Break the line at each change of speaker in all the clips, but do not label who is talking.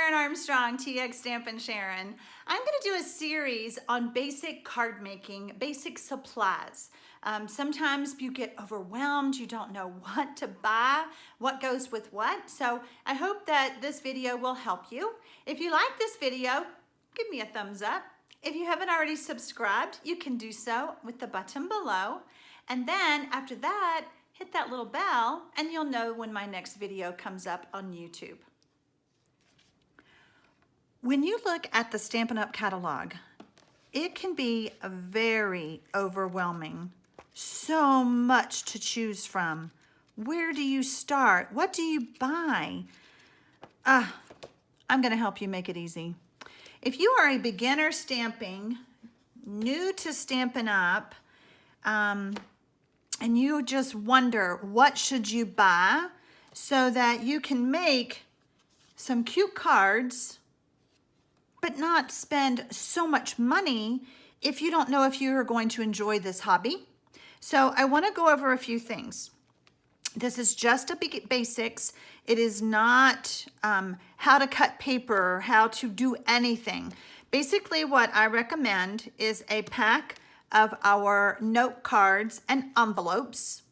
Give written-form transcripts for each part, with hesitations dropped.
Sharon Armstrong, TxStampin Sharon. I'm going to do a series on basic card making, basic supplies. Sometimes you get overwhelmed, you don't know what to buy, what goes with what. So I hope that this video will help you. If you like this video, give me a thumbs up. If you haven't already subscribed, you can do so with the button below. And then after that, hit that little bell and you'll know when my next video comes up on YouTube. When you look at the Stampin' Up! Catalog, it can be very overwhelming. So much to choose from. Where do you start? What do you buy? I'm gonna help you make it easy. If you are a beginner stamping, new to Stampin' Up, and you just wonder what should you buy so that you can make some cute cards but not spend so much money if you don't know if you are going to enjoy this hobby. So I want to go over a few things. This is just a basics. It is not how to cut paper, how to do anything. Basically what I recommend is a pack of our note cards and envelopes,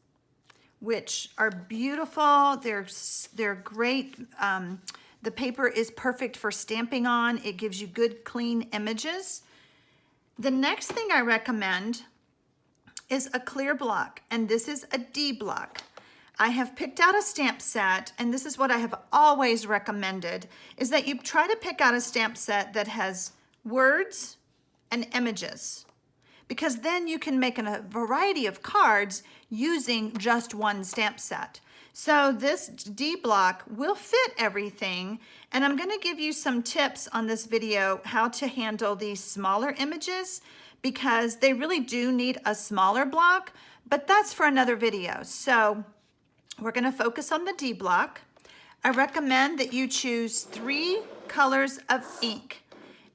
which are beautiful. They're great. The paper is perfect for stamping on. It gives you good, clean images. The next thing I recommend is a clear block, and this is a D block. I have picked out a stamp set, and this is what I have always recommended, is that you try to pick out a stamp set that has words and images, because then you can make a variety of cards using just one stamp set. So this D block will fit everything, and I'm gonna give you some tips on this video how to handle these smaller images, because they really do need a smaller block, but that's for another video. So we're gonna focus on the D block. I recommend that you choose 3 colors of ink,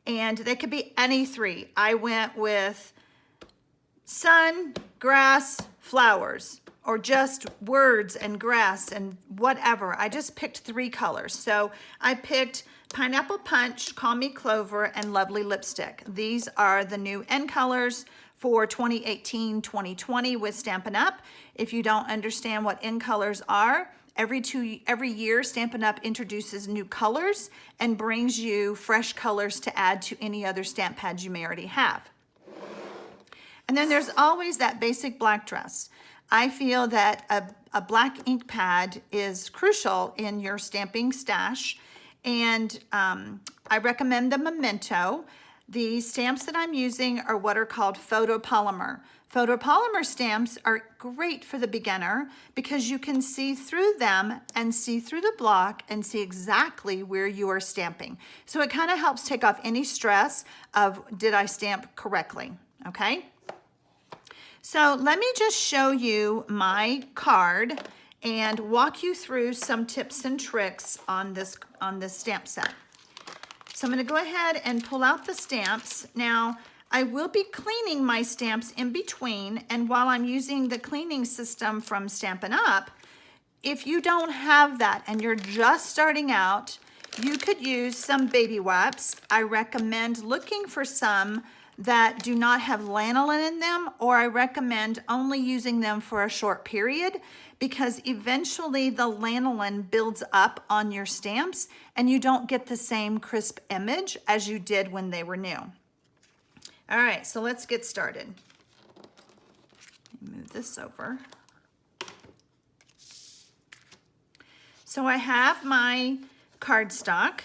and they could be any 3. I went with sun, grass, flowers, or just words and grass and whatever. I just picked 3 colors. So I picked Pineapple Punch, Call Me Clover, and Lovely Lipstick. These are the new end colors for 2018-2020 with Stampin' Up. If you don't understand what end colors are, every year Stampin' Up introduces new colors and brings you fresh colors to add to any other stamp pads you may already have. And then there's always that basic black dress. I feel that a black ink pad is crucial in your stamping stash, and I recommend the Memento. The stamps that I'm using are what are called photopolymer. Photopolymer stamps are great for the beginner because you can see through them and see through the block and see exactly where you are stamping. So it kind of helps take off any stress of, did I stamp correctly, okay? So let me just show you my card and walk you through some tips and tricks on this stamp set. So I'm going to go ahead and pull out the stamps. Now, I will be cleaning my stamps in between, and while I'm using the cleaning system from Stampin' Up, if you don't have that and you're just starting out, you could use some baby wipes. I recommend looking for some that do not have lanolin in them, or I recommend only using them for a short period, because eventually the lanolin builds up on your stamps and you don't get the same crisp image as you did when they were new. All right, so let's get started. Move this over. So I have my cardstock,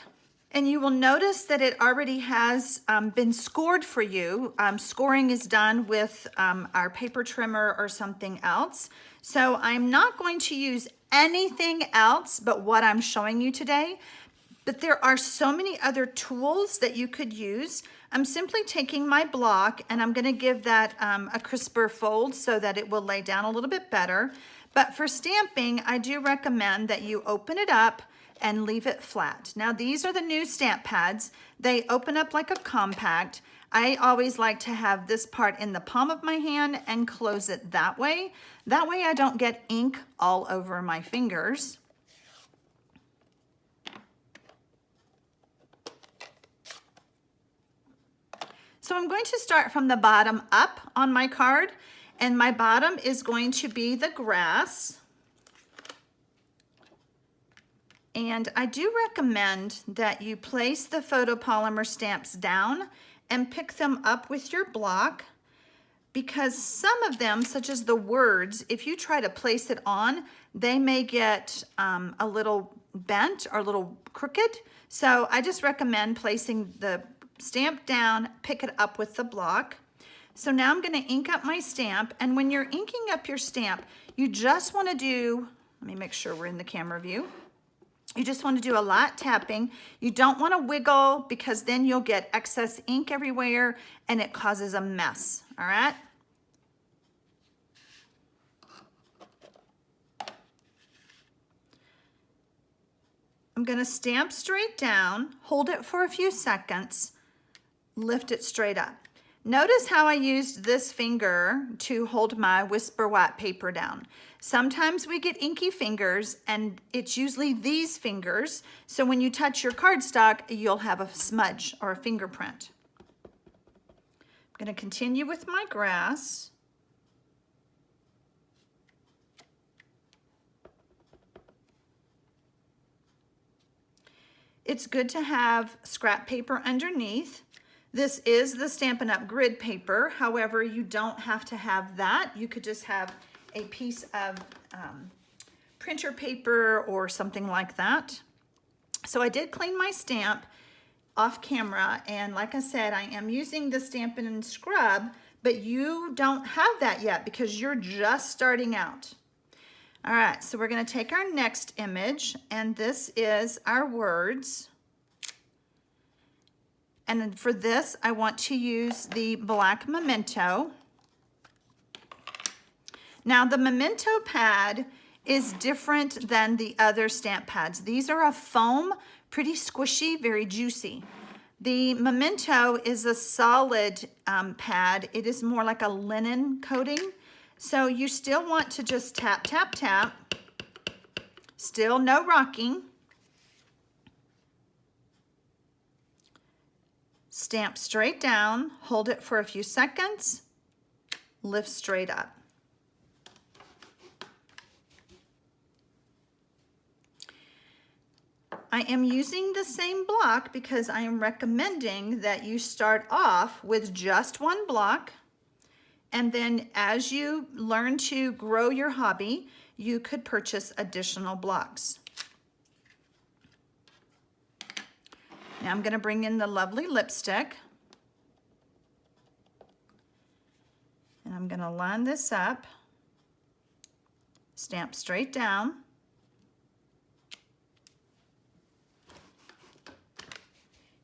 and you will notice that it already has been scored for you. Scoring is done with our paper trimmer or something else. So I'm not going to use anything else but what I'm showing you today. But there are so many other tools that you could use. I'm simply taking my block and I'm gonna give that a crisper fold so that it will lay down a little bit better. But for stamping, I do recommend that you open it up and leave it flat. Now these are the new stamp pads. They open up like a compact. I always like to have this part in the palm of my hand and close it that way. That way I don't get ink all over my fingers. So I'm going to start from the bottom up on my card, and my bottom is going to be the grass. And I do recommend that you place the photopolymer stamps down and pick them up with your block, because some of them, such as the words, if you try to place it on, they may get a little bent or a little crooked. So I just recommend placing the stamp down, pick it up with the block. So now I'm going to ink up my stamp, and when you're inking up your stamp, you just want to do, let me make sure we're in the camera view. You just want to do a light tapping. You don't want to wiggle, because then you'll get excess ink everywhere and it causes a mess, all right? I'm going to stamp straight down, hold it for a few seconds, lift it straight up. Notice how I used this finger to hold my Whisper White paper down. Sometimes we get inky fingers, and it's usually these fingers, so when you touch your cardstock, you'll have a smudge or a fingerprint. I'm going to continue with my grass. It's good to have scrap paper underneath. This is the Stampin' Up! Grid paper. However, you don't have to have that. You could just have a piece of printer paper or something like that. So I did clean my stamp off camera, and like I said, I am using the Stampin' Scrub, but you don't have that yet because you're just starting out. All right, so we're going to take our next image, and this is our words. And for this, I want to use the black Memento. Now, the Memento pad is different than the other stamp pads. These are a foam, pretty squishy, very juicy. The Memento is a solid pad. It is more like a linen coating. So you still want to just tap, tap, tap. Still no rocking. Stamp straight down, hold it for a few seconds, lift straight up. I am using the same block because I am recommending that you start off with just one block, and then as you learn to grow your hobby, you could purchase additional blocks. Now I'm going to bring in the lovely lipstick, and I'm going to line this up, stamp straight down.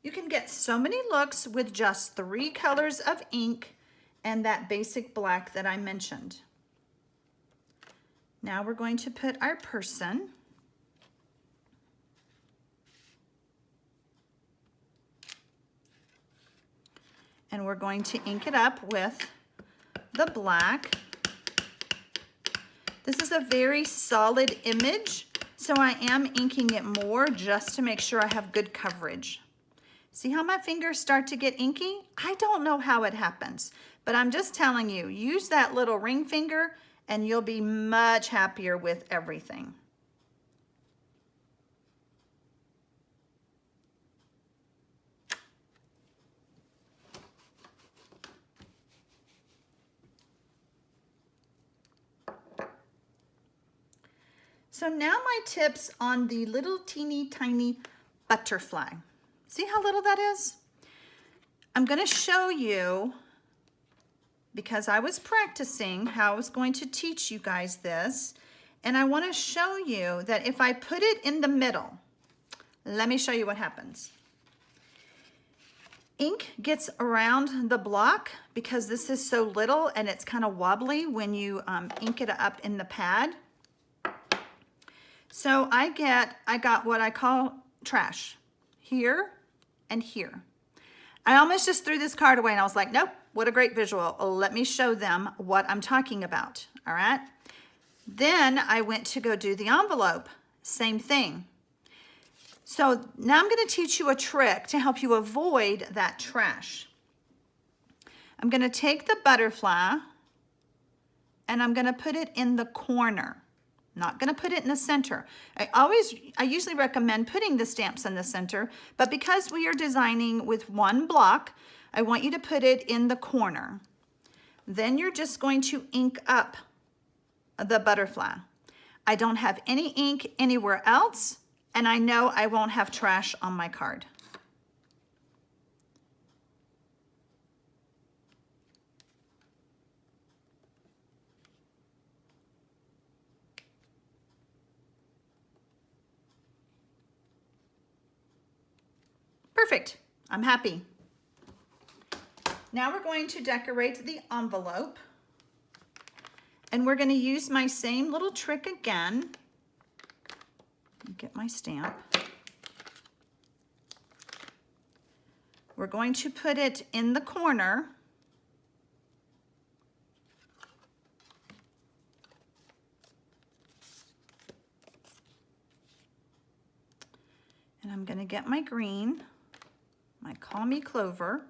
You can get so many looks with just 3 colors of ink and that basic black that I mentioned. Now we're going to put our person. And we're going to ink it up with the black. This is a very solid image, so I am inking it more just to make sure I have good coverage. See how my fingers start to get inky? I don't know how it happens, but I'm just telling you, use that little ring finger and you'll be much happier with everything. So now my tips on the little teeny tiny butterfly. See how little that is? I'm going to show you, because I was practicing how I was going to teach you guys this, and I want to show you that if I put it in the middle, let me show you what happens. Ink gets around the block because this is so little and it's kind of wobbly when you ink it up in the pad. So I got what I call trash here and here. I almost just threw this card away and I was like, nope, what a great visual. Let me show them what I'm talking about, all right? Then I went to go do the envelope, same thing. So now I'm gonna teach you a trick to help you avoid that trash. I'm gonna take the butterfly and I'm gonna put it in the corner. Not gonna put it in the center. I usually recommend putting the stamps in the center, but because we are designing with one block, I want you to put it in the corner. Then you're just going to ink up the butterfly. I don't have any ink anywhere else, and I know I won't have trash on my card. Perfect, I'm happy. Now we're going to decorate the envelope, and we're going to use my same little trick again. Get my stamp. We're going to put it in the corner. And I'm going to get my green, my Call Me Clover.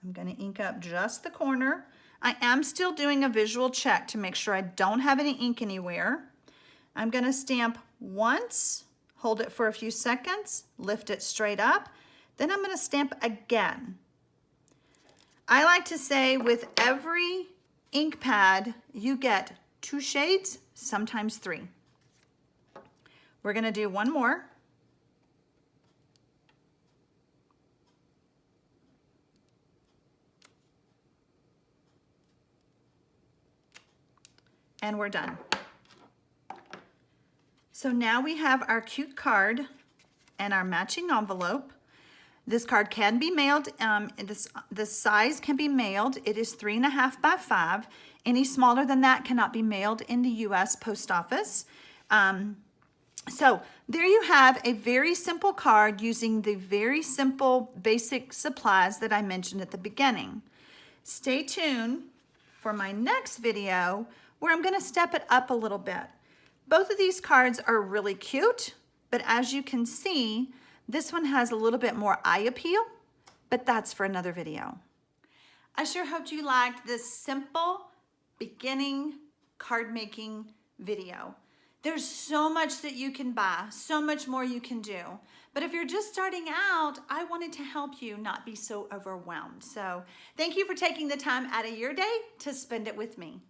I'm going to ink up just the corner. I am still doing a visual check to make sure I don't have any ink anywhere. I'm going to stamp once, hold it for a few seconds, lift it straight up. Then I'm going to stamp again. I like to say with every ink pad, you get 2 shades, sometimes 3. We're going to do one more. And we're done. So now we have our cute card and our matching envelope. This card can be mailed, the size can be mailed. It is 3.5 by 5. Any smaller than that cannot be mailed in the US Post Office. So there you have a very simple card using the very simple basic supplies that I mentioned at the beginning. Stay tuned for my next video where I'm gonna step it up a little bit. Both of these cards are really cute, but as you can see, this one has a little bit more eye appeal, but that's for another video. I sure hope you liked this simple beginning card making video. There's so much that you can buy, so much more you can do. But if you're just starting out, I wanted to help you not be so overwhelmed. So thank you for taking the time out of your day to spend it with me.